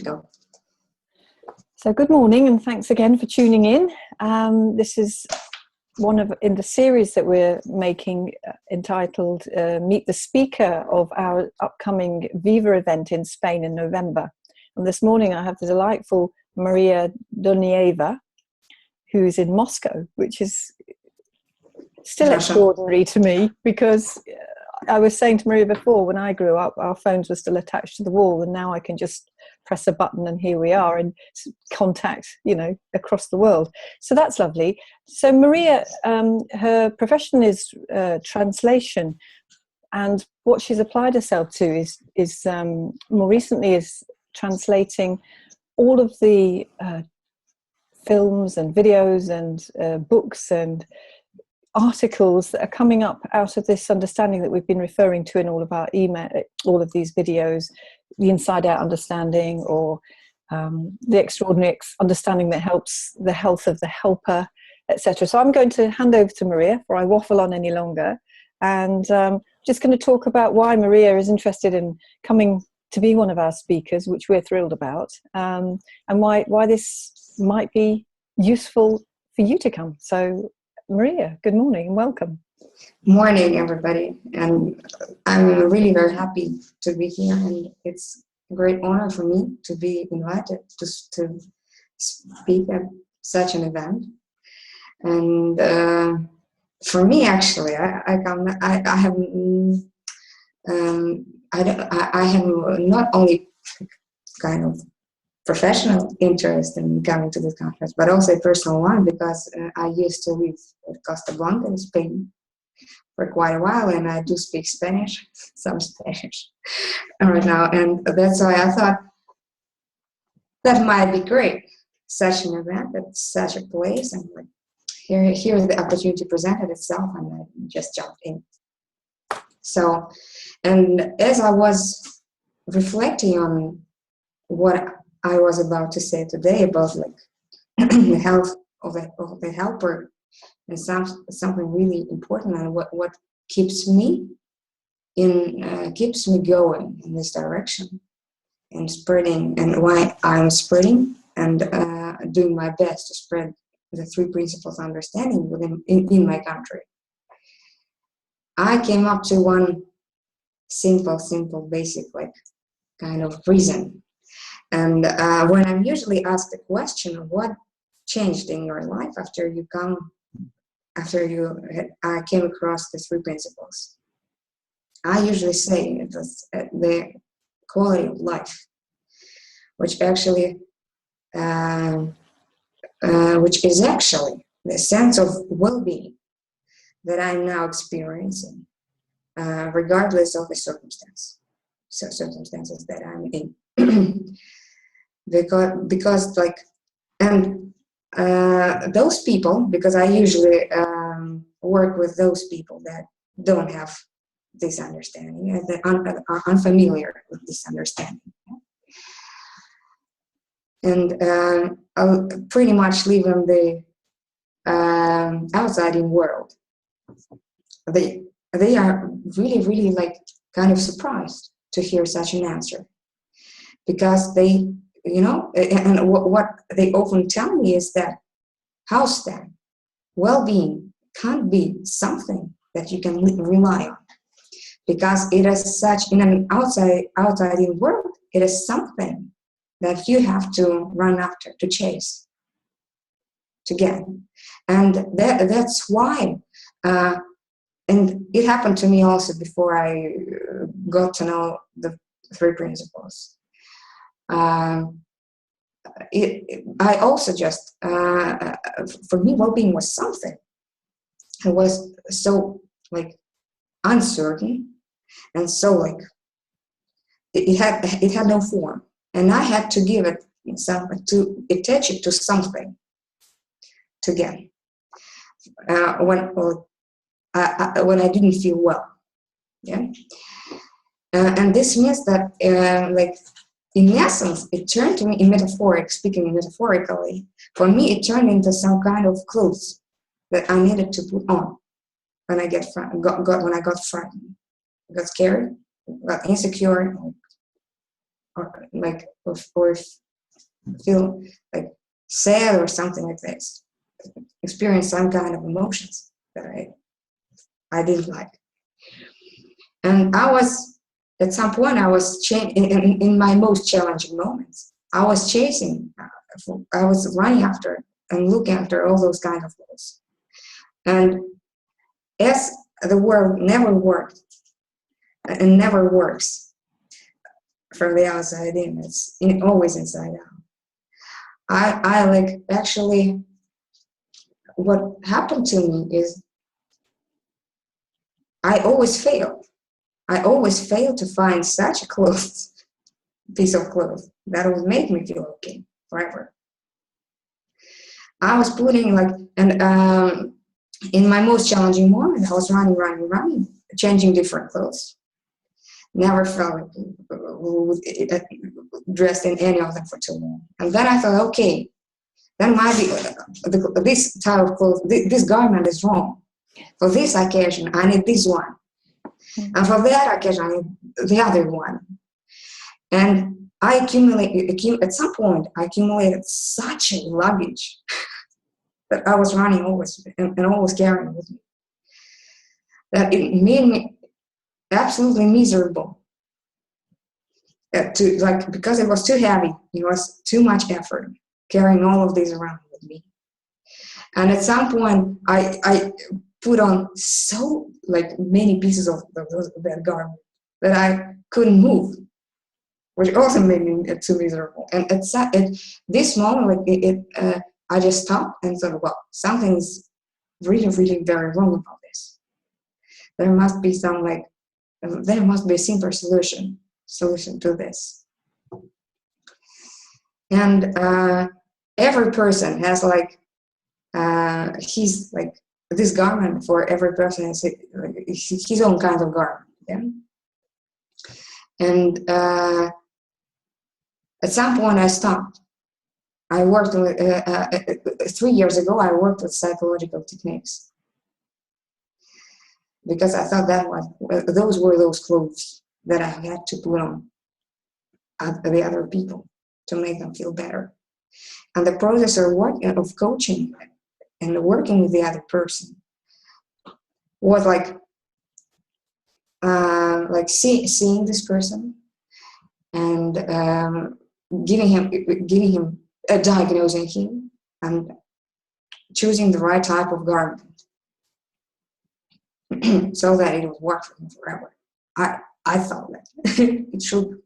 go. So good morning, and thanks again for tuning in. This is in the series that we're making entitled Meet the Speaker of our upcoming Viva event in Spain in November. And this morning I have the delightful Maria Dunaeva, who's in Moscow, which is still extraordinary to me, because I was saying to Maria before, when I grew up, our phones were still attached to the wall, and now I can just press a button and here we are in contact, across the world. So that's lovely. So Maria, her profession is translation, and what she's applied herself to is more recently is translating all of the films and videos and books and articles that are coming up out of this understanding that we've been referring to in all of our email, all of these videos, the inside out understanding, or the extraordinary understanding that helps the health of the helper, etc. So I'm going to hand over to Maria before I waffle on any longer, and just going to talk about why Maria is interested in coming to be one of our speakers, which we're thrilled about, and why this might be useful for you to come. So Maria, good morning and welcome. Morning, everybody. And I'm really very happy to be here, and it's a great honor for me to be invited to speak at such an event. And for me, actually, I have not only kind of professional interest in coming to this conference, but also a personal one, because I used to live at Costa Blanca in Spain for quite a while, and I do speak Spanish, some Spanish right now, and that's why I thought that might be great, such an event at such a place, and like here the opportunity presented itself, and I just jumped in. So, and as I was reflecting on what I was about to say today about like the health of the helper, and something really important, and what keeps me going in this direction and spreading, and why I'm spreading and doing my best to spread the three principles of understanding in my country. I came up to one simple, basic, like kind of reason. And when I'm usually asked the question, what changed in your life after you came across the three principles, I usually say it was the quality of life, which is actually the sense of well-being that I'm now experiencing, regardless of the circumstances that I'm in. because like, and those people, because I usually work with those people that don't have this understanding, that are unfamiliar with this understanding, and I'll pretty much live in the outside in world. They are really like kind of surprised to hear such an answer, because they, and what they often tell me is that house that well-being can't be something that you can rely on, because it is such, in an outside in world, it is something that you have to run after, to chase, to get. And that's why, and it happened to me also before I got to know the three principles. I also just, for me, well-being was something. It was so like uncertain, and so like it had no form, and I had to give it to attach it to something to get when I didn't feel well, yeah. And this means that like, in essence, it turned to me, speaking metaphorically, for me, it turned into some kind of clothes that I needed to put on when I got frightened, got scared, got insecure, or feel like sad or something like this, experience some kind of emotions that I didn't like. And I was, at some point, I was in my most challenging moments. I was I was running after and looking after all those kind of goals. And as the world never worked and never works from the outside in, it's always inside out. I like, actually, what happened to me is I always fail. I always fail to find such a piece of clothes that would make me feel okay forever. I was putting and in my most challenging moment, I was running, changing different clothes. Never felt dressed in any of them for too long. And then I thought, okay, that might be this type of clothes, this garment is wrong. For this occasion, I need this one. And for that occasion, I need the other one. And at some point, I accumulated such a luggage that I was running always and always carrying with me, that it made me absolutely miserable. Because it was too heavy, it was too much effort carrying all of these around with me. And at some point, I put on so many pieces of that garment that I couldn't move, which also made me too miserable. And at this moment, I just stopped and thought, well, something's really, really very wrong about this. There must be there must be a simple solution to this. And every person has this garment. For every person has his own kind of garment. Yeah. And at some point I stopped. I worked with 3 years ago. I worked with psychological techniques because I thought those were those clothes that I had to put on the other people to make them feel better. And the process of coaching and working with the other person was seeing this person and giving him diagnosing him and choosing the right type of garment so that it would work for him forever. I thought that it should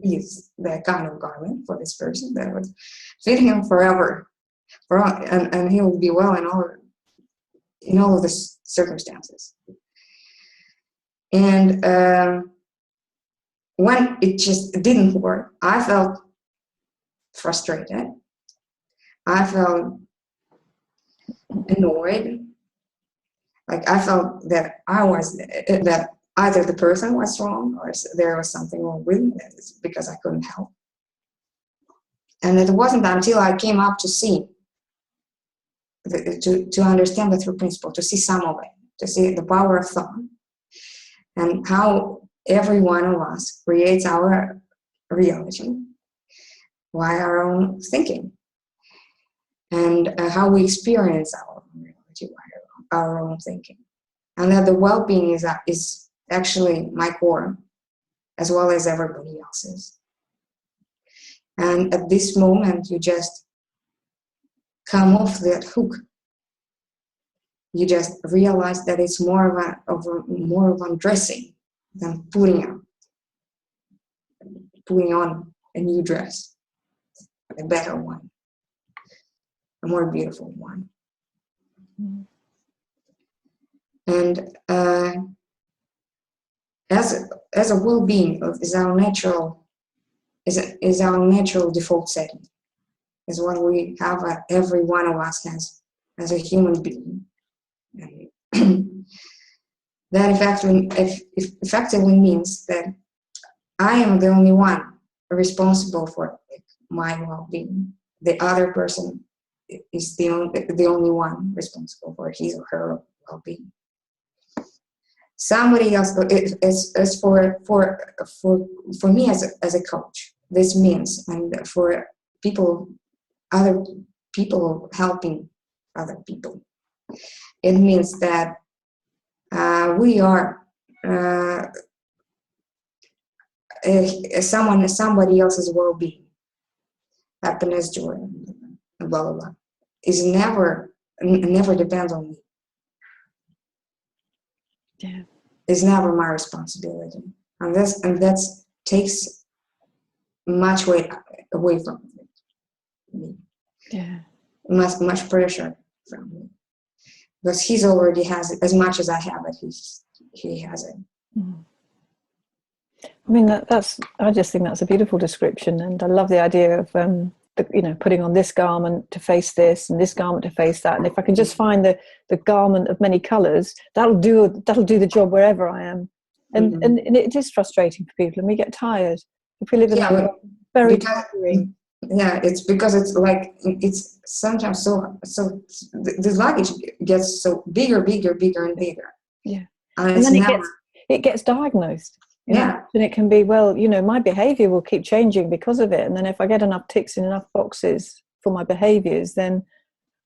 be that kind of garment for this person that would fit him forever, and he would be well in all of the circumstances. And when it just didn't work, I felt frustrated. I felt annoyed. I felt that that either the person was wrong or there was something wrong with me because I couldn't help. And it wasn't until I came up to see, to understand the through principle, to see some of it, to see the power of thought and how every one of us creates our reality by our own thinking, and how we experience our reality by our own thinking. And that the well-being is actually my core, as well as everybody else's. And at this moment, you just come off that hook. You just realize that it's more of undressing than putting on a new dress, a better one, a more beautiful one. Mm. And as a well-being is our natural default setting, is what we have. Every one of us has as a human being. That effectively means that I am the only one responsible for my well-being. The other person is the only one responsible for his or her well-being. Somebody else, as for me as a coach, this means, and for people, other people helping other people. It means that we are somebody else's well-being, happiness, joy, blah blah blah, is never depends on me. Yeah. It's never my responsibility, and that's takes much weight away from me. Yeah. Much pressure from me, because he's already has it as much as I have it. He has it. Mm. I mean, I just think that's a beautiful description, and I love the idea of putting on this garment to face this and this garment to face that. And if I can just find the garment of many colours, that'll do the job wherever I am. And Mm-hmm. and it is frustrating for people, and we get tired if we live in that very tiring. Yeah, it's because it's like it's sometimes so the luggage gets so bigger and bigger. Yeah, and then never, it gets diagnosed. Yeah, and it can be, well, my behaviour will keep changing because of it. And then if I get enough ticks in enough boxes for my behaviours, then,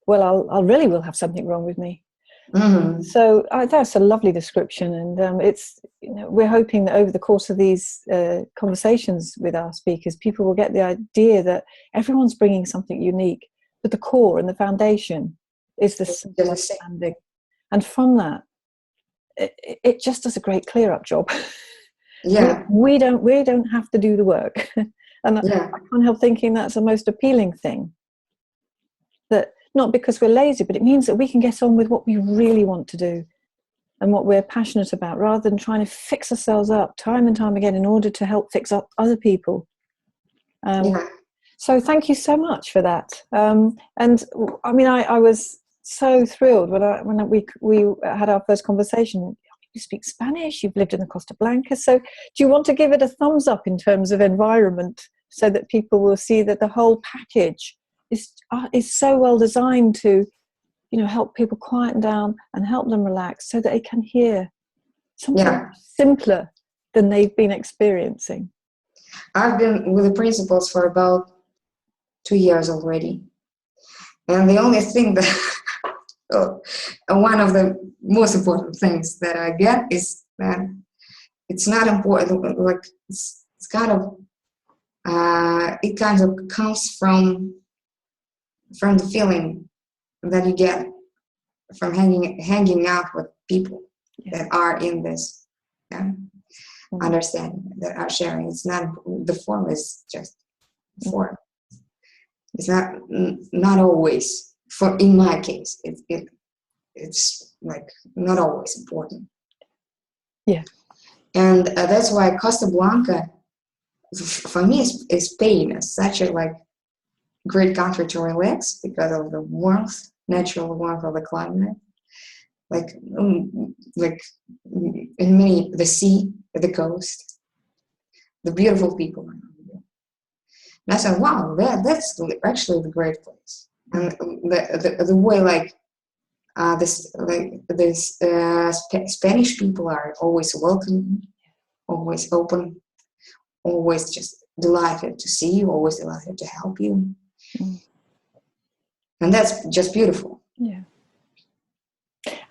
well, I'll really will have something wrong with me. mm-hmm. So that's a lovely description, and it's we're hoping that over the course of these conversations with our speakers, people will get the idea that everyone's bringing something unique, but the core and the foundation is the simple understanding, and from that, it just does a great clear-up job. Yeah, we don't have to do the work, and yeah. I can't help thinking that's the most appealing thing. That not because we're lazy, but it means that we can get on with what we really want to do and what we're passionate about, rather than trying to fix ourselves up time and time again in order to help fix up other people. So thank you so much for that. And I mean, I was so thrilled when we had our first conversation. You speak Spanish, you've lived in the Costa Blanca. So do you want to give it a thumbs up in terms of environment, so that people will see that the whole package is so well designed to, help people quieten down and help them relax, so that they can hear something simpler than they've been experiencing? I've been with the principals for about 2 years already, and the only thing that one of the most important things that I get is that it's not important. Like it's kind of it kind of comes from the feeling that you get from hanging out with people that are in this understanding, that are sharing. It's not the form is just form. It's not always. In my case, it's like not always important. Yeah, and that's why Costa Blanca, for me, is Spain is such a great country to relax, because of the warmth, natural warmth of the climate. In many, the sea, the coast, the beautiful people around you. And I said, wow, that's actually the great place. And the way Spanish people are always welcoming, always open, always just delighted to see you, always delighted to help you. And that's just beautiful. Yeah.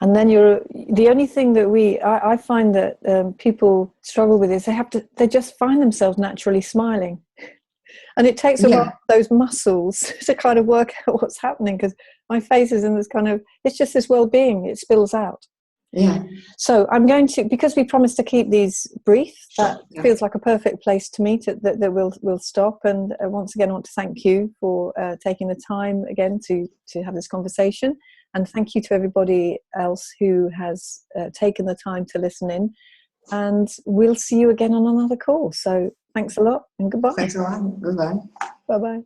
And then the only thing that I find that people struggle with is they just find themselves naturally smiling. And it takes a while for those muscles to kind of work out what's happening, because my face is in this kind of, it's just this well-being, it spills out. Yeah. So I'm going to, because we promised to keep these brief, that feels like a perfect place to meet it, that we'll stop. And once again, I want to thank you for taking the time again to have this conversation. And thank you to everybody else who has taken the time to listen in. And we'll see you again on another call. So thanks a lot and goodbye. Thanks a lot. Goodbye. Bye-bye.